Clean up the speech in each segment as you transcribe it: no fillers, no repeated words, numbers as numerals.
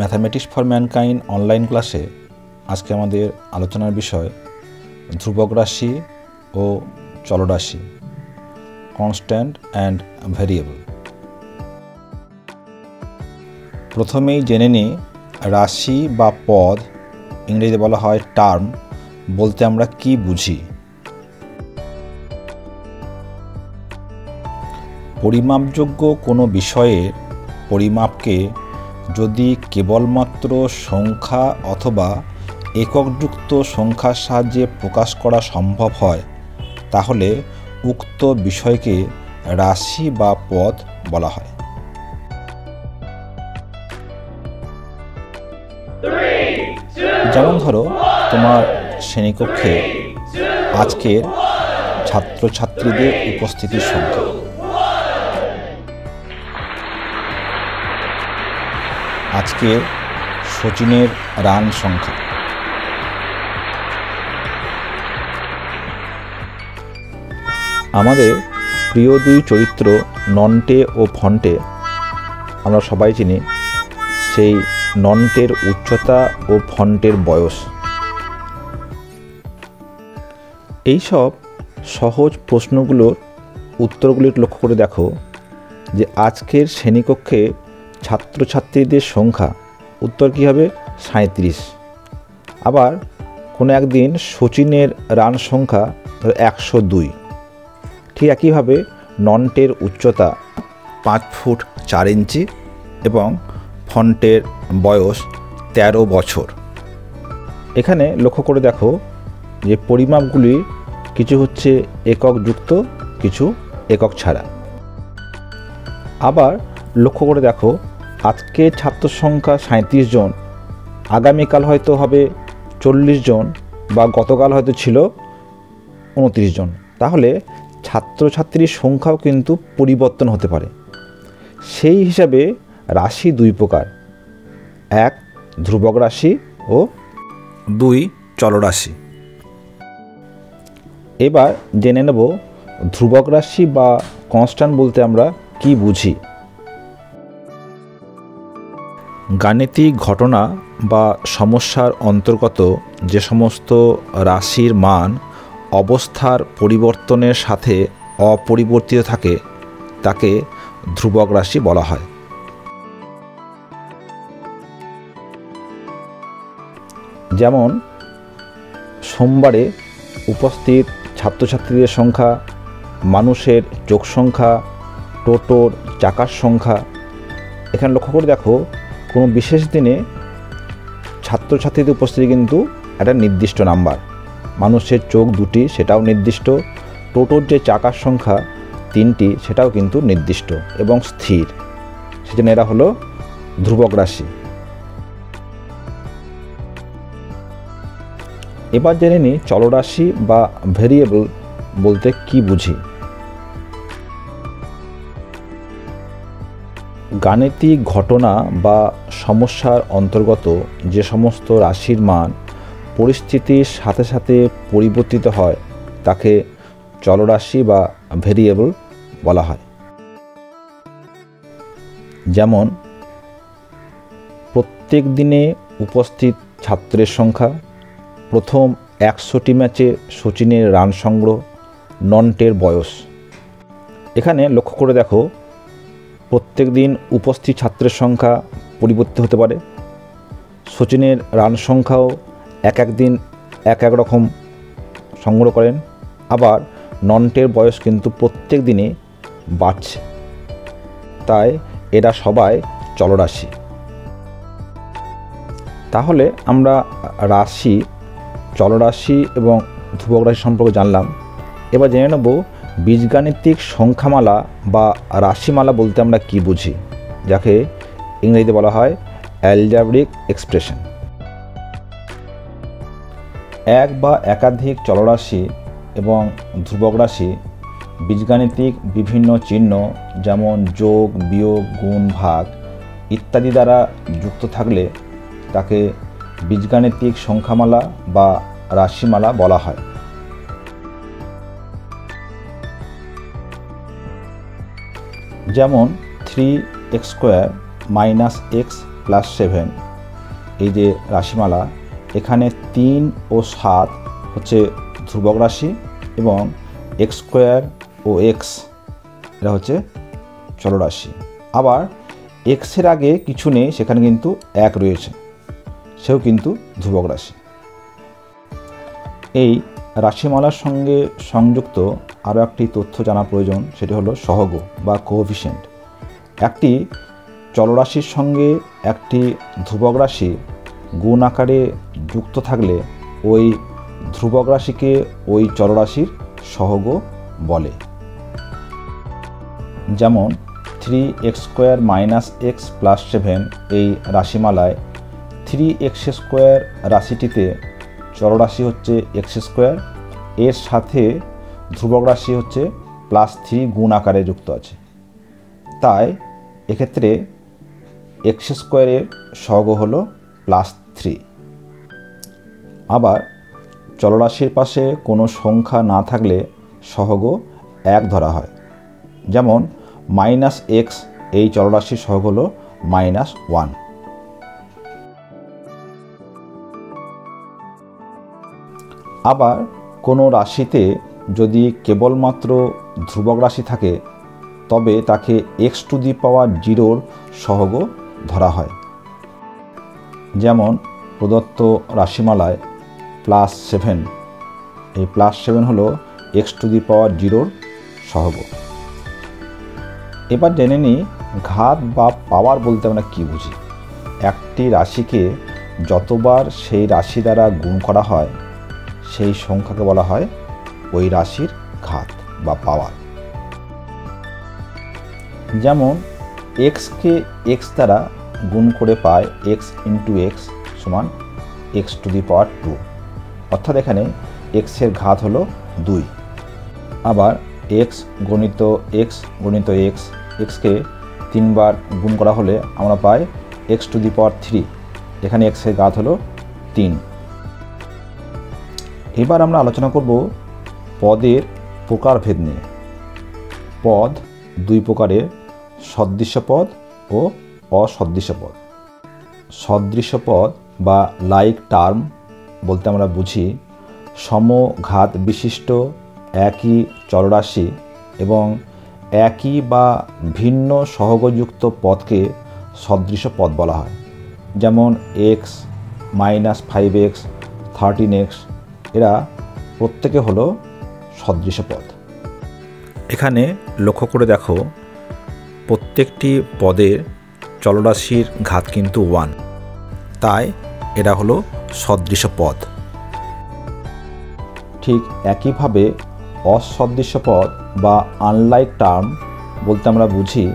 Mathematics for mankind online ক্লাসে আজকে আমাদের আলোচনার বিষয় ধ্রুবক রাশি ও চলরাশি, কনস্ট্যান্ট অ্যান্ড ভ্যারিয়েবল। প্রথমেই জেনে নিই রাশি বা পদ, ইংরেজিতে বলা হয় টার্ম, বলতে আমরা কি বুঝি। পরিমাপযোগ্য কোনো বিষয়ের পরিমাপকে যদি কেবলমাত্র সংখ্যা অথবা এককযুক্ত সংখ্যার সাহায্যে প্রকাশ করা সম্ভব হয়, তাহলে উক্ত বিষয়কে রাশি বা পদ বলা হয়। যেমন ধরো, তোমার শ্রেণীকক্ষে আজকের ছাত্রছাত্রীদের উপস্থিতির সংখ্যা, আজকের সচিনের রান সংখ্যা, আমাদের প্রিয় দুই চরিত্র নন্টে ও ফন্টে আমরা সবাই চিনি। সেই নন্টের উচ্চতা ও ফন্টের বয়স। এইসব সহজ প্রশ্নগুলোর উত্তরগুলি লক্ষ্য করে দেখো যে আজকের শ্রেণীকক্ষে ছাত্রছাত্রীদের সংখ্যা, উত্তর কী হবে? 37। আবার কোনো একদিন সচিনের রান সংখ্যা 102। ঠিক একইভাবে নন্টের উচ্চতা 5 ফুট 4 ইঞ্চি এবং ফন্টের বয়স 13 বছর। এখানে লক্ষ্য করে দেখো যে পরিমাপগুলির কিছু হচ্ছে একক যুক্ত, কিছু একক ছাড়া। আবার লক্ষ্য করে দেখো আজকে ছাত্র সংখ্যা 37 জন, আগামীকাল হয়তো হবে 40 জন, বা গতকাল হয়তো ছিল 29 জন। তাহলে ছাত্রছাত্রীর সংখ্যাও কিন্তু পরিবর্তন হতে পারে। সেই হিসাবে রাশি দুই প্রকার, এক ধ্রুবক রাশি ও দুই চলরাশি। এবার জেনে নেব ধ্রুবক রাশি বা কনস্ট্যান্ট বলতে আমরা কি বুঝি। গাণিতিক ঘটনা বা সমস্যার অন্তর্গত যে সমস্ত রাশির মান অবস্থার পরিবর্তনের সাথে অপরিবর্তিত থাকে তাকে ধ্রুবক রাশি বলা হয়। যেমন সোমবারে উপস্থিত ছাত্রছাত্রীদের সংখ্যা, মানুষের যোগ সংখ্যা, টোটোর চাকার সংখ্যা। এখানে লক্ষ্য করে দেখো কোনো বিশেষ দিনে ছাত্রছাত্রীদের উপস্থিতি কিন্তু একটা নির্দিষ্ট নাম্বার, মানুষের চোখ 2টি সেটাও নির্দিষ্ট, টোটোর যে চাকার সংখ্যা 3টি সেটাও কিন্তু নির্দিষ্ট এবং স্থির। সেজন্য এরা হলো ধ্রুবক রাশি। এবার জেনে নিই চলরাশি বা ভেরিয়েবল বলতে কি বুঝি। গাণিতিক ঘটনা বা সমস্যার অন্তর্গত যে সমস্ত রাশির মান পরিস্থিতির সাথে সাথে পরিবর্তিত হয় তাকে চলরাশি বা ভেরিয়েবল বলা হয়। যেমন প্রত্যেক দিনে উপস্থিত ছাত্রের সংখ্যা, প্রথম 100টি ম্যাচে সচিনের রান সংগ্রহ, নন্টের বয়স। এখানে লক্ষ্য করে দেখো প্রত্যেক দিন উপস্থিত ছাত্রের সংখ্যা পরিবর্তিত হতে পারে, সচিনের রান সংখ্যাও এক এক দিন এক এক রকম সংগ্রহ করেন, আবার নন্টের বয়স কিন্তু প্রত্যেক দিনে বাড়ছে। তাই এরা সবাই চলরাশি। তাহলে আমরা রাশি, চলরাশি এবং ধ্রুবক রাশি সম্পর্কে জানলাম। এবার জেনে নেব বীজগাণিতিক সংখ্যামালা বা রাশিমালা বলতে আমরা কি বুঝি, যাকে ইংরেজিতে বলা হয় অ্যালজেব্রিক এক্সপ্রেশন। এক বা একাধিক চলরাশি এবং ধ্রুবক রাশি বীজগাণিতিক বিভিন্ন চিহ্ন যেমন যোগ, বিয়োগ, গুণ, ভাগ ইত্যাদি দ্বারা যুক্ত থাকলে তাকে বীজগাণিতিক সংখ্যামালা বা রাশিমালা বলা হয়। যেমন 3x² - x + 7 এই যে রাশিমালা, এখানে 3 ও 7 হচ্ছে ধ্রুবক রাশি এবং এক্স স্কোয়ার ও এক্স এটা হচ্ছে চলরাশি। আবার এক্সের আগে কিছু নেই, সেখানে কিন্তু 1 রয়েছে, সেও কিন্তু ধ্রুবক রাশি। এই রাশিমালার সঙ্গে সংযুক্ত আরও একটি তথ্য জানা প্রয়োজন, সেটি হলো সহগ বা কোএফিসিয়েন্ট। একটি চলরাশির সঙ্গে একটি ধ্রুবক রাশি গুণ আকারে যুক্ত থাকলে ওই ধ্রুবক রাশিকে ওই চলরাশির সহগ বলে। যেমন 3x² - x + 7 এই রাশিমালায় 3x² রাশিটিতে চলরাশি হচ্ছে x², এর সাথে ধ্রুবক রাশি হচ্ছে +3 গুণ আকারে যুক্ত আছে। তাই এক্ষেত্রে x² এর সহগ হলো +3। আবার চলরাশির পাশে কোনো সংখ্যা না থাকলে সহগ 1 ধরা হয়। যেমন -x এই চলরাশির সহগ হলো -1। আবার কোনো রাশিতে যদি কেবলমাত্র ধ্রুবক রাশি থাকে তবে তাকে x⁻0 সহগ ধরা হয়। যেমন প্রদত্ত রাশিমালায় +7, এই +7 হলো x⁻0 সহগ। এবার জেনে নিই ঘাত বা পাওয়ার বলতে আমরা কী বুঝি। একটি রাশিকে যতবার সেই রাশি দ্বারা গুণ করা হয় সেই সংখ্যাকে বলা হয় ওই রাশির ঘাত বা পাওয়ার। যেমন এক্সকে এক্স দ্বারা গুণ করে পায় x × x = x⁻², অর্থাৎ এখানে এক্সের ঘাত হলো 2। আবার x × x × x, এক্সকে 3 বার গুণ করা হলে আমরা পাই x⁻3, এখানে এক্সের ঘাত হলো 3। এবার আমরা আলোচনা করব পদের প্রকারভেদ নিয়ে। পদ 2 প্রকারের, সদৃশ্য পদ ও অসদৃশ্য পদ। সদৃশ্য পদ বা লাইক টার্ম বলতে আমরা বুঝি সমঘাত বিশিষ্ট একই চলরাশি এবং একই বা ভিন্ন সহগযুক্ত পদকে সদৃশ্য পদ বলা হয়। যেমন x -5x 13x এরা প্রত্যেকে হলো সদৃশ্য পদ। এখানে লক্ষ্য করে দেখো প্রত্যেকটি পদের চলরাশির ঘাত কিন্তু 1, তাই এরা হলো সদৃশ্য পদ। ঠিক একইভাবে অসদৃশ্য পদ বা আনলাইক টার্ম বলতে আমরা বুঝি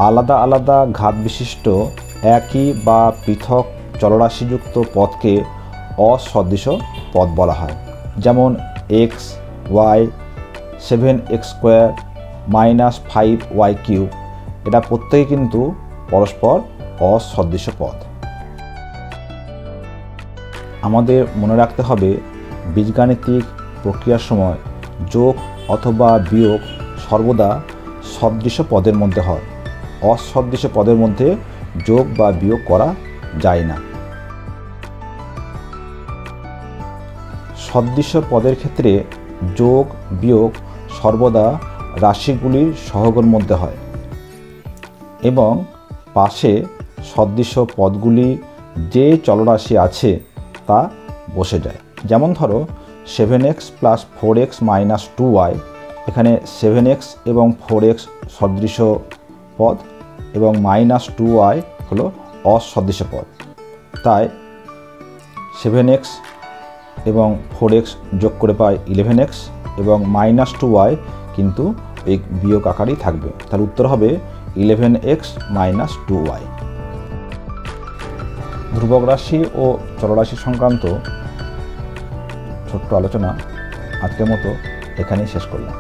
আলাদা আলাদা ঘাত বিশিষ্ট একই বা পৃথক চলরাশিযুক্ত পদকে অসদৃশ পদ বলা হয়। যেমন x, y, 7x² - 5y³ এটা প্রত্যেকে কিন্তু পরস্পর অসদৃশ পদ। আমাদের মনে রাখতে হবে বীজগাণিতিক প্রক্রিয়ার সময় যোগ অথবা বিয়োগ সর্বদা সদৃশ পদের মধ্যে হয়, অসদৃশ পদের মধ্যে যোগ বা বিয়োগ করা যায় না। সদৃশ পদের ক্ষেত্রে যোগ বিয়োগ সর্বদা রাশিগুলির সহগের মধ্যে হয় এবং পাশে সদৃশ পদগুলি যে চলরাশি আছে তা বসে যায়। যেমন ধরো 7x + 4x - 2y, এখানে 7x এবং 4x সদৃশ পদ এবং -2y হলো অসদৃশ পদ। তাই 7x এবং 4x যোগ করে পাই 11x এবং -2y কিন্তু এই বিয়োগ আকারেই থাকবে। তার উত্তর হবে 11x - 2y। ধ্রুবক রাশি ও চলরাশি সংক্রান্ত ছোট্ট আলোচনা আজকের মতো এখানেই শেষ করলাম।